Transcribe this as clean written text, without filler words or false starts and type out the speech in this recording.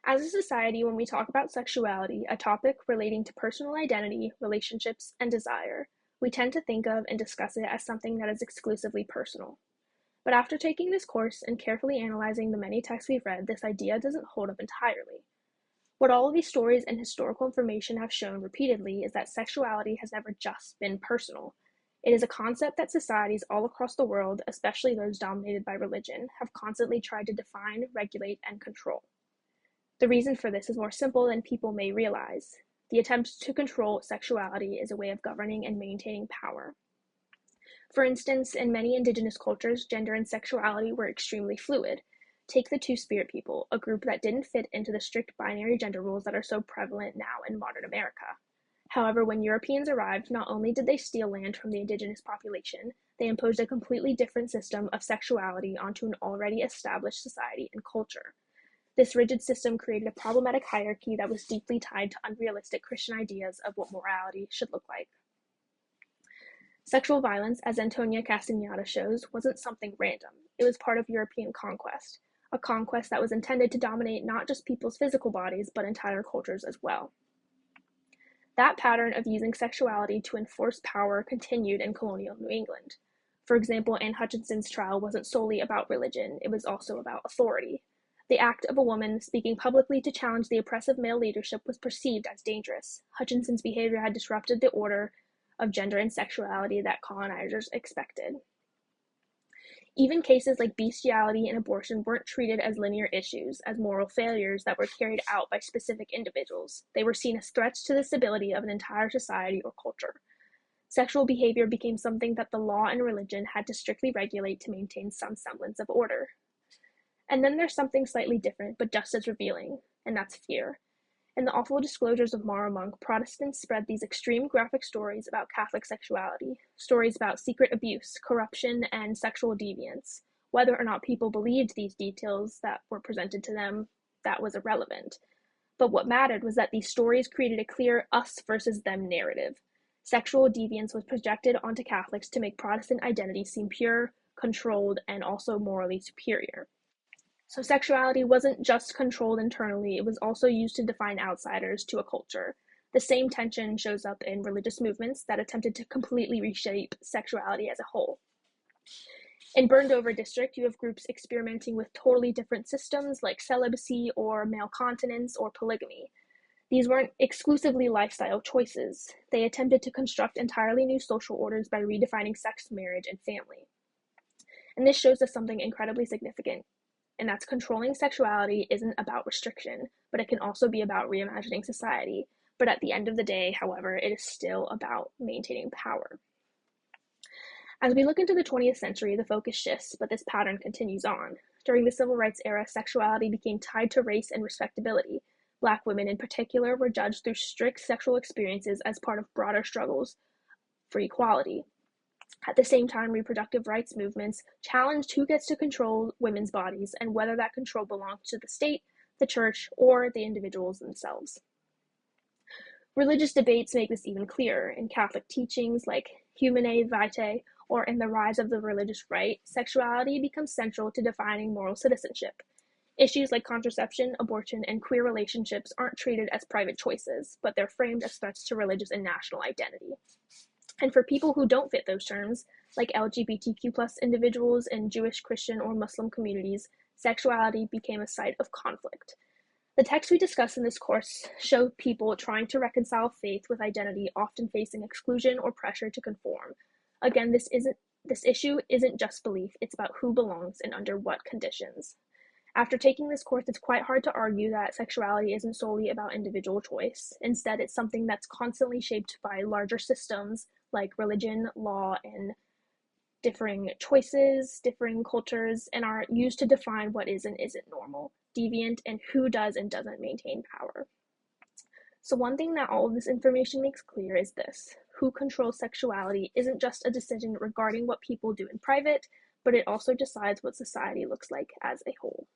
As a society, when we talk about sexuality, a topic relating to personal identity, relationships, and desire, we tend to think of and discuss it as something that is exclusively personal. But after taking this course and carefully analyzing the many texts we've read, this idea doesn't hold up entirely. What all of these stories and historical information have shown repeatedly is that sexuality has never just been personal. It is a concept that societies all across the world, especially those dominated by religion, have constantly tried to define, regulate, and control. The reason for this is more simple than people may realize. The attempt to control sexuality is a way of governing and maintaining power. For instance, in many indigenous cultures, gender and sexuality were extremely fluid. Take the Two-Spirit people, a group that didn't fit into the strict binary gender rules that are so prevalent now in modern America. However, when Europeans arrived, not only did they steal land from the indigenous population, they imposed a completely different system of sexuality onto an already established society and culture. This rigid system created a problematic hierarchy that was deeply tied to unrealistic Christian ideas of what morality should look like. Sexual violence, as Antonia Castañeda shows, wasn't something random. It was part of European conquest, a conquest that was intended to dominate not just people's physical bodies, but entire cultures as well. That pattern of using sexuality to enforce power continued in colonial New England. For example, Anne Hutchinson's trial wasn't solely about religion, it was also about authority. The act of a woman speaking publicly to challenge the oppressive male leadership was perceived as dangerous. Hutchinson's behavior had disrupted the order of gender and sexuality that colonizers expected. Even cases like bestiality and abortion weren't treated as linear issues, as moral failures that were carried out by specific individuals. They were seen as threats to the stability of an entire society or culture. Sexual behavior became something that the law and religion had to strictly regulate to maintain some semblance of order. And then there's something slightly different, but just as revealing, and that's fear. In the awful disclosures of Mara Monk, Protestants spread these extreme graphic stories about Catholic sexuality, stories about secret abuse, corruption, and sexual deviance. Whether or not people believed these details that were presented to them, that was irrelevant. But what mattered was that these stories created a clear us versus them narrative. Sexual deviance was projected onto Catholics to make Protestant identity seem pure, controlled, and also morally superior. So sexuality wasn't just controlled internally, it was also used to define outsiders to a culture. The same tension shows up in religious movements that attempted to completely reshape sexuality as a whole. In Burned Over District, you have groups experimenting with totally different systems like celibacy or male continence or polygamy. These weren't exclusively lifestyle choices. They attempted to construct entirely new social orders by redefining sex, marriage, and family. And this shows us something incredibly significant. And that's controlling sexuality isn't about restriction, but it can also be about reimagining society. But at the end of the day, however, it is still about maintaining power. As we look into the 20th century, the focus shifts, but this pattern continues on. During the Civil Rights era, sexuality became tied to race and respectability. Black women in particular were judged through strict sexual experiences as part of broader struggles for equality. At the same time, reproductive rights movements challenged who gets to control women's bodies and whether that control belongs to the state, the church, or the individuals themselves. Religious debates make this even clearer. In Catholic teachings like Humanae Vitae or in the rise of the religious right, sexuality becomes central to defining moral citizenship. Issues like contraception, abortion, and queer relationships aren't treated as private choices, but they're framed as threats to religious and national identity. And for people who don't fit those terms, like LGBTQ plus individuals in Jewish, Christian, or Muslim communities, sexuality became a site of conflict. The texts we discuss in this course show people trying to reconcile faith with identity, often facing exclusion or pressure to conform. Again, this issue isn't just belief, it's about who belongs and under what conditions. After taking this course, it's quite hard to argue that sexuality isn't solely about individual choice. Instead, it's something that's constantly shaped by larger systems like religion, law, and differing choices, differing cultures, and are used to define what is and isn't normal, deviant, and who does and doesn't maintain power. So one thing that all of this information makes clear is this: who controls sexuality isn't just a decision regarding what people do in private, but it also decides what society looks like as a whole.